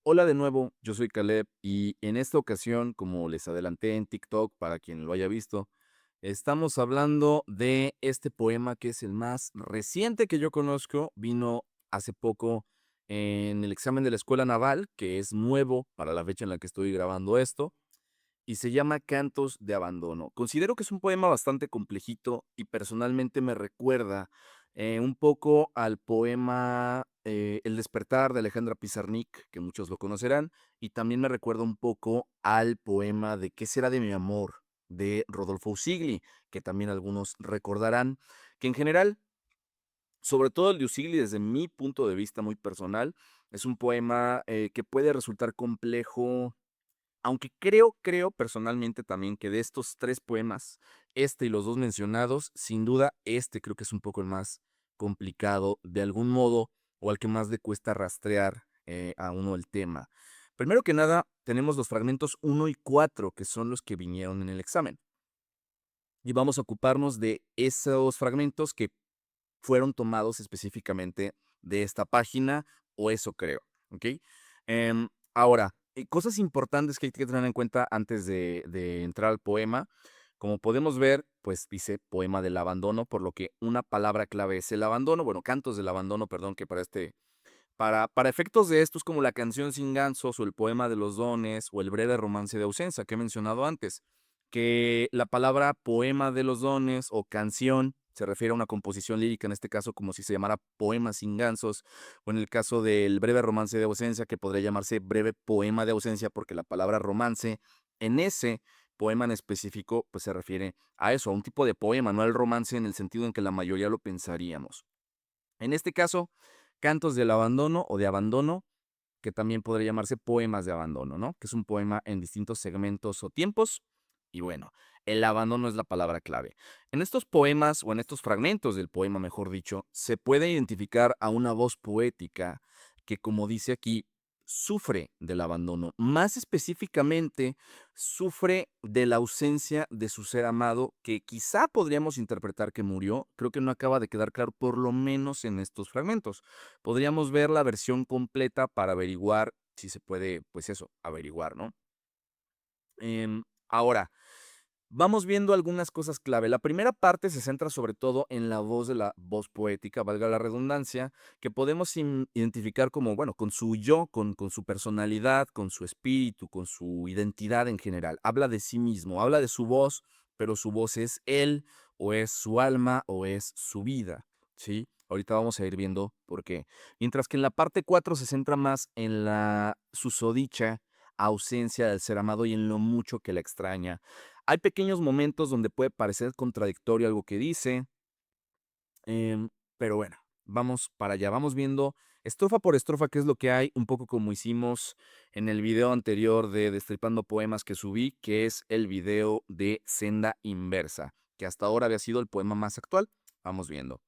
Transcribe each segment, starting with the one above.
Hola de nuevo, yo soy Caleb y en esta ocasión, como les adelanté en TikTok para quien lo haya visto, estamos hablando de este poema que es el más reciente que yo conozco. Vino hace poco en el examen de la Escuela Naval, que es nuevo para la fecha en la que estoy grabando esto, y se llama Cantos de Abandono. Considero que es un poema bastante complejito y personalmente me recuerda un poco al poema El despertar de Alejandra Pizarnik, que muchos lo conocerán, y también me recuerda un poco al poema de ¿Qué será de mi amor? De Rodolfo Usigli, que también algunos recordarán, que en general, sobre todo el de Usigli, desde mi punto de vista muy personal, es un poema que puede resultar complejo, aunque creo personalmente también que de estos 3 poemas, este y los 2 mencionados, sin duda, este creo que es un poco el más complicado de algún modo, o al que más le cuesta rastrear, a uno el tema. Primero que nada, tenemos los fragmentos 1 y 4 que son los que vinieron en el examen, y vamos a ocuparnos de esos fragmentos que fueron tomados específicamente de esta página, o eso creo, ¿ok? Ahora, cosas importantes que hay que tener en cuenta antes de entrar al poema. Como podemos ver, pues dice poema del abandono, por lo que una palabra clave es el abandono, bueno, cantos del abandono, perdón, que para efectos de esto es como la canción Sin Gansos o el poema de los dones o el breve romance de ausencia que he mencionado antes, que la palabra poema de los dones o canción se refiere a una composición lírica, en este caso como si se llamara poema sin gansos, o en el caso del breve romance de ausencia, que podría llamarse breve poema de ausencia, porque la palabra romance en ese poema en específico pues se refiere a eso, a un tipo de poema, no al romance en el sentido en que la mayoría lo pensaríamos. En este caso, cantos del abandono o de abandono, que también podría llamarse poemas de abandono, ¿no? Que es un poema en distintos segmentos o tiempos. Y bueno, el abandono es la palabra clave. En estos poemas, o en estos fragmentos del poema, mejor dicho, se puede identificar a una voz poética que, como dice aquí, sufre del abandono. Más específicamente, sufre de la ausencia de su ser amado, que quizá podríamos interpretar que murió. Creo que no acaba de quedar claro, por lo menos en estos fragmentos. Podríamos ver la versión completa para averiguar si se puede, pues eso, averiguar, ¿no? Ahora, vamos viendo algunas cosas clave. La primera parte se centra sobre todo en la voz de la voz poética, valga la redundancia, que podemos identificar como, bueno, con su yo, con su personalidad, con su espíritu, con su identidad en general. Habla de sí mismo, habla de su voz, pero su voz es él, o es su alma, o es su vida, ¿sí? Ahorita vamos a ir viendo por qué. Mientras que en la parte 4 se centra más en la susodicha ausencia del ser amado y en lo mucho que la extraña. Hay pequeños momentos donde puede parecer contradictorio algo que dice, pero bueno, vamos para allá. Vamos viendo estrofa por estrofa qué es lo que hay, un poco como hicimos en el video anterior de Destripando Poemas que subí, que es el video de Senda Inversa, que hasta ahora había sido el poema más actual. Vamos viendo.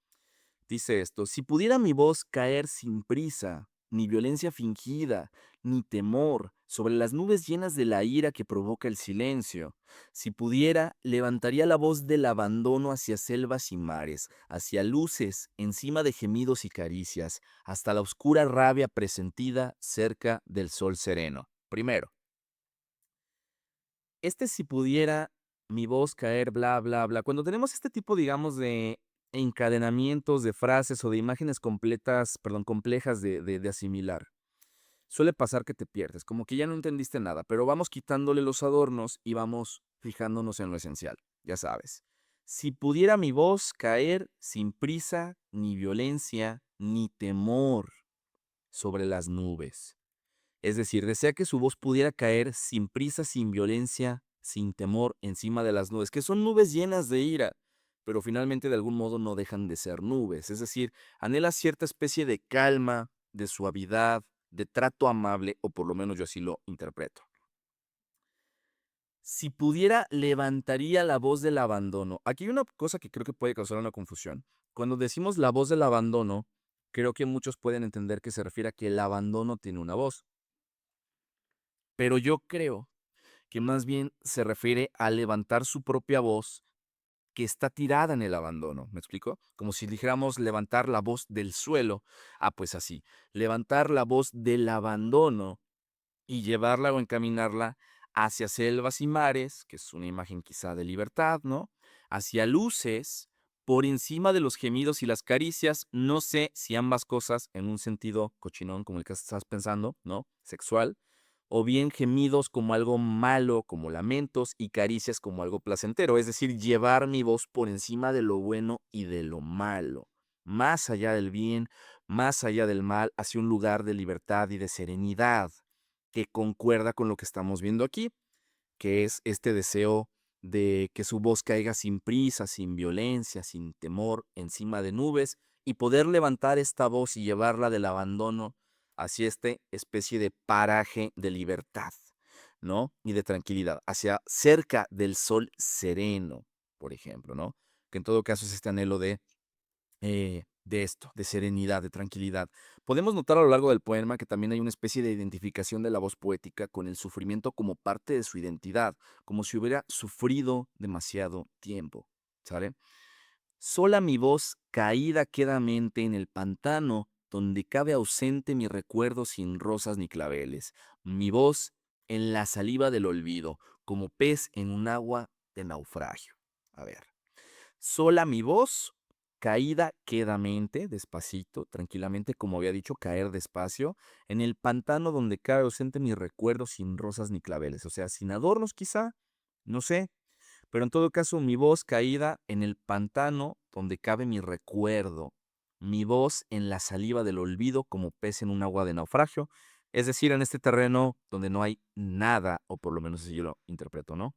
Dice esto: si pudiera mi voz caer sin prisa, ni violencia fingida, ni temor, sobre las nubes llenas de la ira que provoca el silencio, si pudiera, levantaría la voz del abandono hacia selvas y mares, hacia luces, encima de gemidos y caricias, hasta la oscura rabia presentida cerca del sol sereno. Primero, si pudiera mi voz caer, bla, bla, bla. Cuando tenemos este tipo, digamos, de encadenamientos de frases o de imágenes completas, perdón, complejas de asimilar, suele pasar que te pierdes, como que ya no entendiste nada, pero vamos quitándole los adornos y vamos fijándonos en lo esencial, ya sabes. Si pudiera mi voz caer sin prisa, ni violencia, ni temor sobre las nubes. Es decir, desea que su voz pudiera caer sin prisa, sin violencia, sin temor encima de las nubes, que son nubes llenas de ira, pero finalmente de algún modo no dejan de ser nubes. Es decir, anhela cierta especie de calma, de suavidad, de trato amable, o por lo menos yo así lo interpreto. Si pudiera, levantaría la voz del abandono. Aquí hay una cosa que creo que puede causar una confusión. Cuando decimos la voz del abandono, creo que muchos pueden entender que se refiere a que el abandono tiene una voz. Pero yo creo que más bien se refiere a levantar su propia voz que está tirada en el abandono, ¿me explico? Como si dijéramos levantar la voz del suelo. Ah, pues así, levantar la voz del abandono y llevarla o encaminarla hacia selvas y mares, que es una imagen quizá de libertad, ¿no? Hacia luces, por encima de los gemidos y las caricias, no sé si ambas cosas en un sentido cochinón como el que estás pensando, ¿no? Sexual, o bien gemidos como algo malo, como lamentos, y caricias como algo placentero, es decir, llevar mi voz por encima de lo bueno y de lo malo, más allá del bien, más allá del mal, hacia un lugar de libertad y de serenidad que concuerda con lo que estamos viendo aquí, que es este deseo de que su voz caiga sin prisa, sin violencia, sin temor, encima de nubes, y poder levantar esta voz y llevarla del abandono hacia esta especie de paraje de libertad, ¿no? Y de tranquilidad, hacia cerca del sol sereno, por ejemplo, ¿no? Que en todo caso es este anhelo de esto, de serenidad, de tranquilidad. Podemos notar a lo largo del poema que también hay una especie de identificación de la voz poética con el sufrimiento como parte de su identidad, como si hubiera sufrido demasiado tiempo, ¿sale? Sola mi voz caída quedamente en el pantano, donde cabe ausente mi recuerdo sin rosas ni claveles, mi voz en la saliva del olvido, como pez en un agua de naufragio. A ver. Sola mi voz, caída quedamente, despacito, tranquilamente, como había dicho, caer despacio, en el pantano donde cae ausente mi recuerdo sin rosas ni claveles, o sea, sin adornos quizá, no sé, pero en todo caso mi voz caída en el pantano donde cabe mi recuerdo, mi voz en la saliva del olvido como pez en un agua de naufragio, es decir, en este terreno donde no hay nada, o por lo menos así yo lo interpreto, ¿no?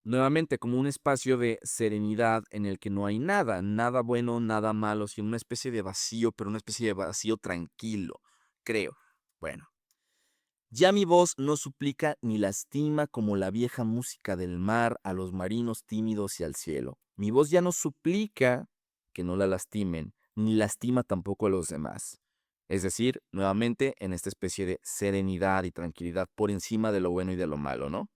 Nuevamente, como un espacio de serenidad en el que no hay nada, nada bueno, nada malo, sino una especie de vacío, pero una especie de vacío tranquilo, creo. Bueno, ya mi voz no suplica ni lastima como la vieja música del mar a los marinos tímidos y al cielo. Mi voz ya no suplica que no la lastimen, ni lastima tampoco a los demás. Es decir, nuevamente en esta especie de serenidad y tranquilidad por encima de lo bueno y de lo malo, ¿no?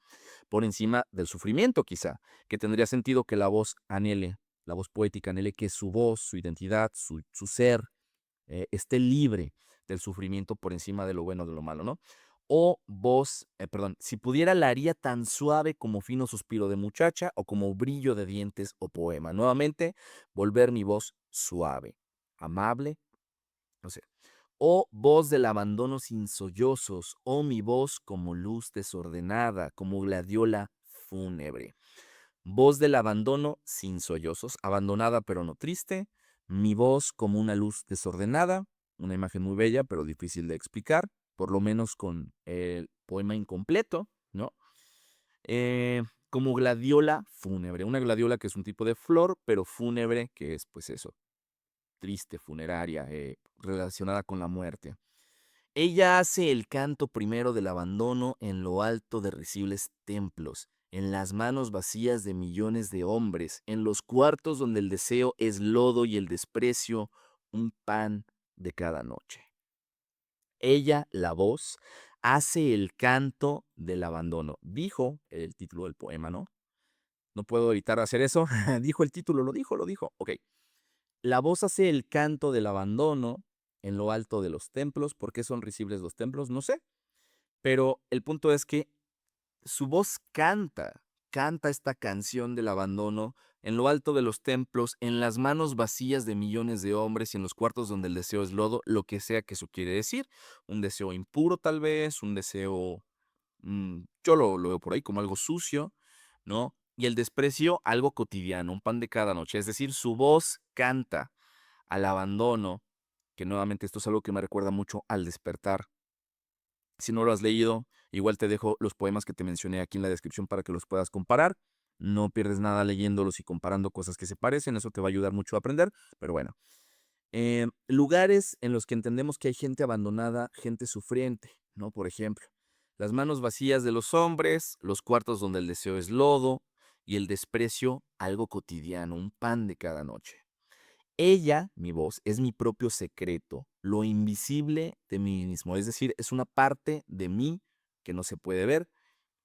Por encima del sufrimiento quizá, que tendría sentido que la voz anhele, la voz poética anhele que su voz, su identidad, su ser esté libre del sufrimiento por encima de lo bueno, de lo malo, ¿no? O voz, perdón, si pudiera la haría tan suave como fino suspiro de muchacha o como brillo de dientes o poema. Nuevamente, volver mi voz suave, amable, no sé. O voz del abandono sin sollozos, o mi voz como luz desordenada, como gladiola fúnebre. Voz del abandono sin sollozos, abandonada pero no triste. Mi voz como una luz desordenada, una imagen muy bella pero difícil de explicar, por lo menos con el poema incompleto, ¿no? Como gladiola fúnebre, una gladiola que es un tipo de flor, pero fúnebre que es pues eso, triste, funeraria, relacionada con la muerte. Ella hace el canto primero del abandono en lo alto de risibles templos, en las manos vacías de millones de hombres, en los cuartos donde el deseo es lodo y el desprecio un pan de cada noche. Ella, la voz, hace el canto del abandono. Dijo el título del poema, ¿no? No puedo evitar hacer eso. Dijo el título, lo dijo. Ok. La voz hace el canto del abandono en lo alto de los templos. ¿Por qué son risibles los templos? No sé. Pero el punto es que su voz canta esta canción del abandono en lo alto de los templos, en las manos vacías de millones de hombres y en los cuartos donde el deseo es lodo, lo que sea que eso quiere decir. Un deseo impuro tal vez, un deseo, yo lo veo por ahí como algo sucio, ¿no? Y el desprecio, algo cotidiano, un pan de cada noche. Es decir, su voz canta al abandono, que nuevamente esto es algo que me recuerda mucho al despertar. Si no lo has leído, igual te dejo los poemas que te mencioné aquí en la descripción para que los puedas comparar. No pierdes nada leyéndolos y comparando cosas que se parecen, eso te va a ayudar mucho a aprender, pero bueno. Lugares en los que entendemos que hay gente abandonada, gente sufriente, ¿no? Por ejemplo, las manos vacías de los hombres, los cuartos donde el deseo es lodo y el desprecio algo cotidiano, un pan de cada noche. Ella, mi voz, es mi propio secreto, lo invisible de mí mismo. Es decir, es una parte de mí que no se puede ver.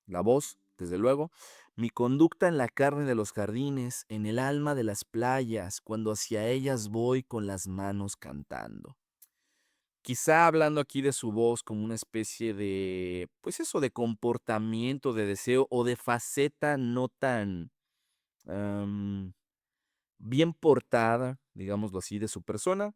La voz, desde luego. Mi conducta en la carne de los jardines, en el alma de las playas, cuando hacia ellas voy con las manos cantando. Quizá hablando aquí de su voz como una especie de, pues eso, de comportamiento, de deseo o de faceta no tan am, bien portada, digámoslo así, de su persona.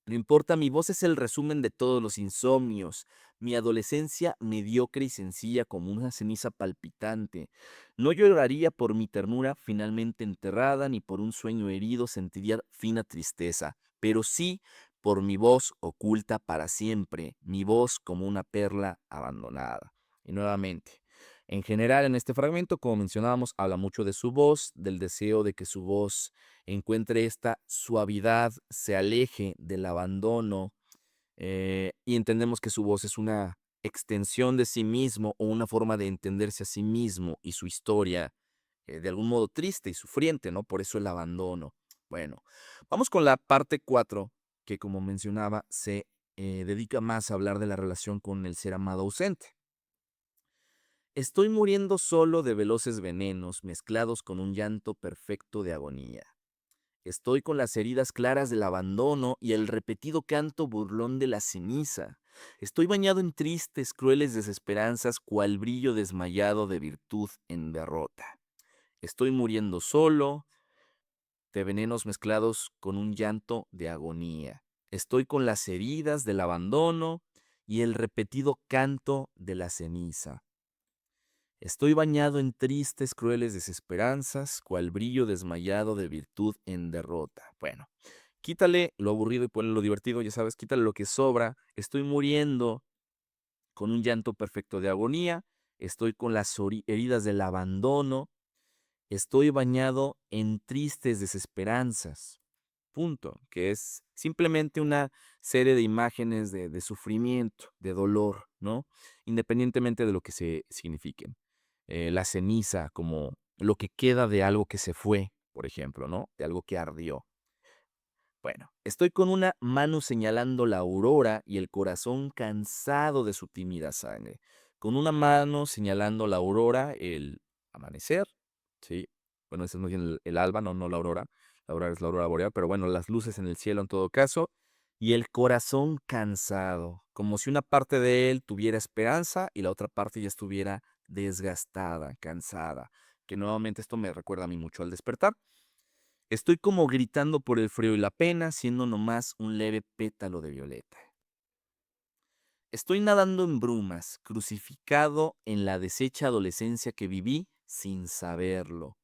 No importa, mi voz es el resumen de todos los insomnios, mi adolescencia mediocre y sencilla como una ceniza palpitante. No lloraría por mi ternura finalmente enterrada, ni por un sueño herido sentiría fina tristeza, pero sí por mi voz oculta para siempre, mi voz como una perla abandonada. Y nuevamente, en general en este fragmento, como mencionábamos, habla mucho de su voz, del deseo de que su voz encuentre esta suavidad, se aleje del abandono, y entendemos que su voz es una extensión de sí mismo o una forma de entenderse a sí mismo y su historia, de algún modo triste y sufriente, ¿no? Por eso el abandono. Bueno, vamos con la parte 4 que como mencionaba, se dedica más a hablar de la relación con el ser amado ausente. Estoy muriendo solo de veloces venenos mezclados con un llanto perfecto de agonía. Estoy con las heridas claras del abandono y el repetido canto burlón de la ceniza. Estoy bañado en tristes, crueles desesperanzas, cual brillo desmayado de virtud en derrota. Estoy muriendo solo, de venenos mezclados con un llanto de agonía. Estoy con las heridas del abandono y el repetido canto de la ceniza. Estoy bañado en tristes, crueles desesperanzas, cual brillo desmayado de virtud en derrota. Bueno, quítale lo aburrido y ponle lo divertido, ya sabes, quítale lo que sobra. Estoy muriendo con un llanto perfecto de agonía. Estoy con las heridas del abandono. Estoy bañado en tristes desesperanzas. Punto. Que es simplemente una serie de imágenes de sufrimiento, de dolor, ¿no? Independientemente de lo que se signifiquen. La ceniza como lo que queda de algo que se fue, por ejemplo, ¿no? De algo que ardió. Bueno, estoy con una mano señalando la aurora y el corazón cansado de su tímida sangre. Con una mano señalando la aurora, el amanecer, ¿sí? Bueno, ese es más bien el alba, no la aurora. La aurora es la aurora boreal, pero bueno, las luces en el cielo en todo caso. Y el corazón cansado, como si una parte de él tuviera esperanza y la otra parte ya estuviera desgastada, cansada. Que nuevamente esto me recuerda a mí mucho al despertar. Estoy como gritando por el frío y la pena, siendo nomás un leve pétalo de violeta. Estoy nadando en brumas, crucificado en la deshecha adolescencia que viví sin saberlo.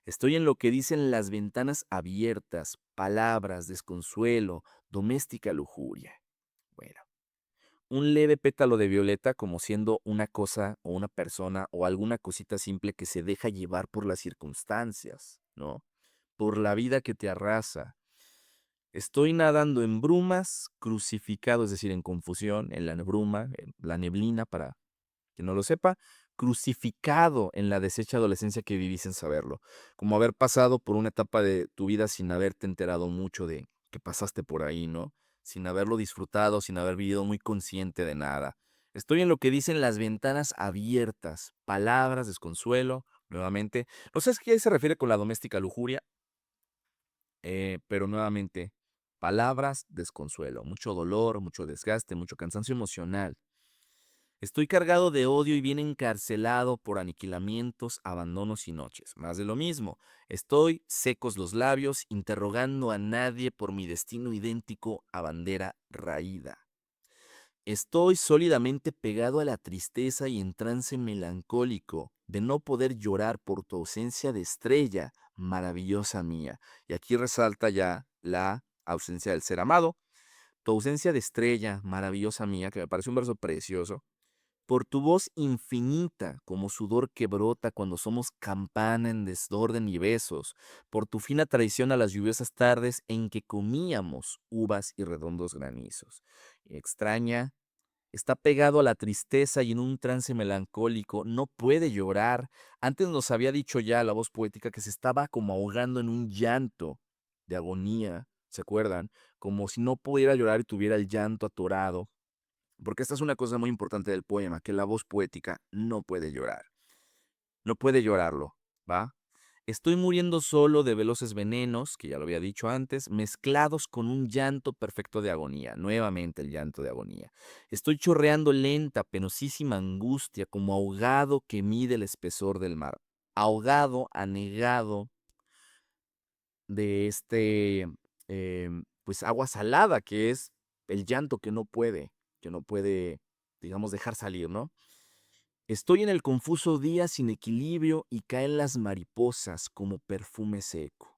Estoy en lo que dicen las ventanas abiertas, palabras, desconsuelo, doméstica lujuria. Bueno, un leve pétalo de violeta como siendo una cosa o una persona o alguna cosita simple que se deja llevar por las circunstancias, ¿no? Por la vida que te arrasa. Estoy nadando en brumas, crucificado, es decir, en confusión, en la bruma, en la neblina, para quien no lo sepa, crucificado en la deshecha adolescencia que viví sin saberlo, como haber pasado por una etapa de tu vida sin haberte enterado mucho de que pasaste por ahí, ¿no? Sin haberlo disfrutado, sin haber vivido muy consciente de nada. Estoy en lo que dicen las ventanas abiertas, palabras, desconsuelo, nuevamente. No sé a qué se refiere con la doméstica lujuria, pero nuevamente, palabras, desconsuelo, mucho dolor, mucho desgaste, mucho cansancio emocional. Estoy cargado de odio y bien encarcelado por aniquilamientos, abandonos y noches. Más de lo mismo. Estoy secos los labios, interrogando a nadie por mi destino idéntico a bandera raída. Estoy sólidamente pegado a la tristeza y en trance melancólico de no poder llorar por tu ausencia de estrella, maravillosa mía. Y aquí resalta ya la ausencia del ser amado. Tu ausencia de estrella, maravillosa mía, que me parece un verso precioso. Por tu voz infinita, como sudor que brota cuando somos campana en desorden y besos, por tu fina traición a las lluviosas tardes en que comíamos uvas y redondos granizos. Extraña, está pegado a la tristeza y en un trance melancólico, no puede llorar. Antes nos había dicho ya la voz poética que se estaba como ahogando en un llanto de agonía, ¿se acuerdan? Como si no pudiera llorar y tuviera el llanto atorado. Porque esta es una cosa muy importante del poema, que la voz poética no puede llorar. No puede llorarlo, ¿va? Estoy muriendo solo de veloces venenos, que ya lo había dicho antes, mezclados con un llanto perfecto de agonía, nuevamente el llanto de agonía. Estoy chorreando lenta, penosísima angustia, como ahogado que mide el espesor del mar. Ahogado, anegado de pues agua salada, que es el llanto que no puede, digamos, dejar salir, ¿no? Estoy en el confuso día sin equilibrio y caen las mariposas como perfume seco.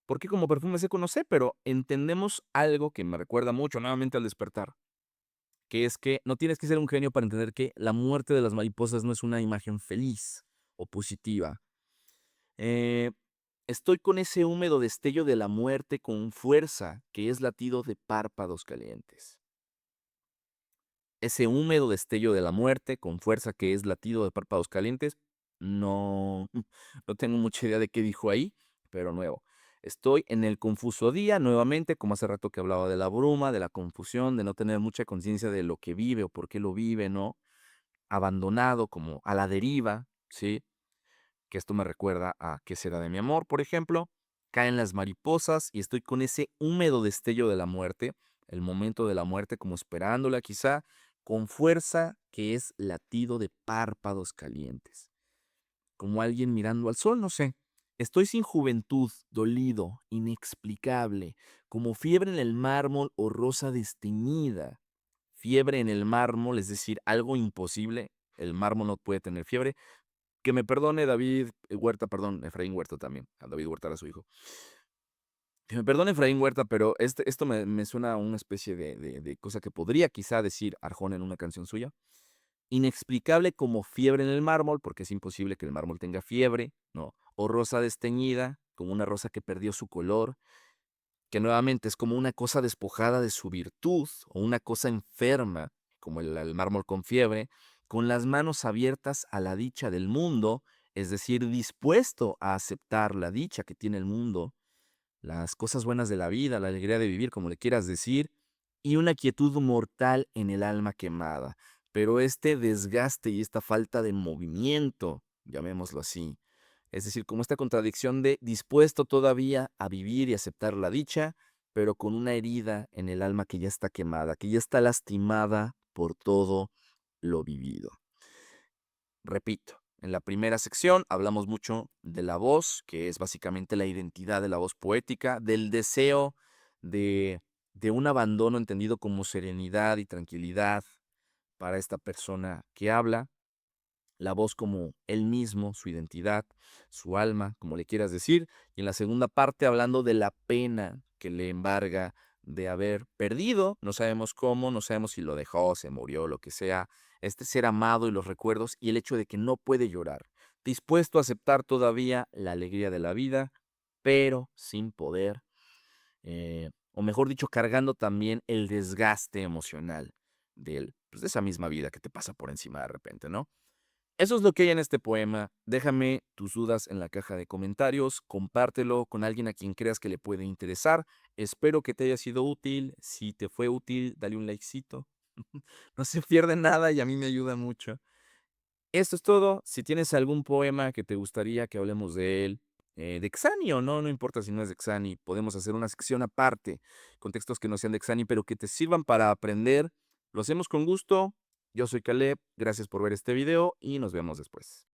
¿Por qué como perfume seco? No sé, pero entendemos algo que me recuerda mucho nuevamente al despertar, que es que no tienes que ser un genio para entender que la muerte de las mariposas no es una imagen feliz o positiva. Eh, Estoy con ese húmedo destello de la muerte con fuerza, que es latido de párpados calientes. Ese húmedo destello de la muerte con fuerza, que es latido de párpados calientes, no, no tengo mucha idea de qué dijo ahí, pero nuevo. Estoy en el confuso día, nuevamente, como hace rato que hablaba de la bruma, de la confusión, de no tener mucha conciencia de lo que vive o por qué lo vive, ¿no? Abandonado, como a la deriva, ¿sí? Que esto me recuerda a ¿Qué será de mi amor?, por ejemplo. Caen las mariposas y estoy con ese húmedo destello de la muerte, el momento de la muerte como esperándola quizá, con fuerza que es latido de párpados calientes, como alguien mirando al sol, no sé. Estoy sin juventud, dolido, inexplicable, como fiebre en el mármol o rosa desteñida. Fiebre en el mármol, es decir, algo imposible. El mármol no puede tener fiebre, que me perdone David Huerta, perdón, Efraín Huerta también. A David Huerta era su hijo. Que me perdone Efraín Huerta, pero esto me suena a una especie de cosa que podría quizá decir Arjona en una canción suya. Inexplicable como fiebre en el mármol, porque es imposible que el mármol tenga fiebre, ¿no? O rosa desteñida, como una rosa que perdió su color, que nuevamente es como una cosa despojada de su virtud, o una cosa enferma, como el mármol con fiebre, con las manos abiertas a la dicha del mundo, es decir, dispuesto a aceptar la dicha que tiene el mundo, las cosas buenas de la vida, la alegría de vivir, como le quieras decir, y una quietud mortal en el alma quemada. Pero este desgaste y esta falta de movimiento, llamémoslo así, es decir, como esta contradicción de dispuesto todavía a vivir y aceptar la dicha, pero con una herida en el alma que ya está quemada, que ya está lastimada por todo lo vivido. Repito, en la primera sección hablamos mucho de la voz, que es básicamente la identidad de la voz poética, del deseo de, de un abandono entendido como serenidad y tranquilidad para esta persona que habla, la voz como él mismo, su identidad, su alma, como le quieras decir, y en la segunda parte hablando de la pena que le embarga de haber perdido, no sabemos cómo, no sabemos si lo dejó, se murió, lo que sea, este ser amado y los recuerdos y el hecho de que no puede llorar, dispuesto a aceptar todavía la alegría de la vida, pero sin poder, o mejor dicho, cargando también el desgaste emocional pues, de esa misma vida que te pasa por encima de repente, ¿no? Eso es lo que hay en este poema. Déjame tus dudas en la caja de comentarios, compártelo con alguien a quien creas que le puede interesar. Espero que te haya sido útil. Si te fue útil, dale un likecito. No se pierde nada y a mí me ayuda mucho. Esto es todo. Si tienes algún poema que te gustaría que hablemos de él, de Xani o no, no importa si no es de Xani, podemos hacer una sección aparte con textos que no sean de Xani, pero que te sirvan para aprender. Lo hacemos con gusto. Yo soy Caleb, gracias por ver este video y nos vemos después.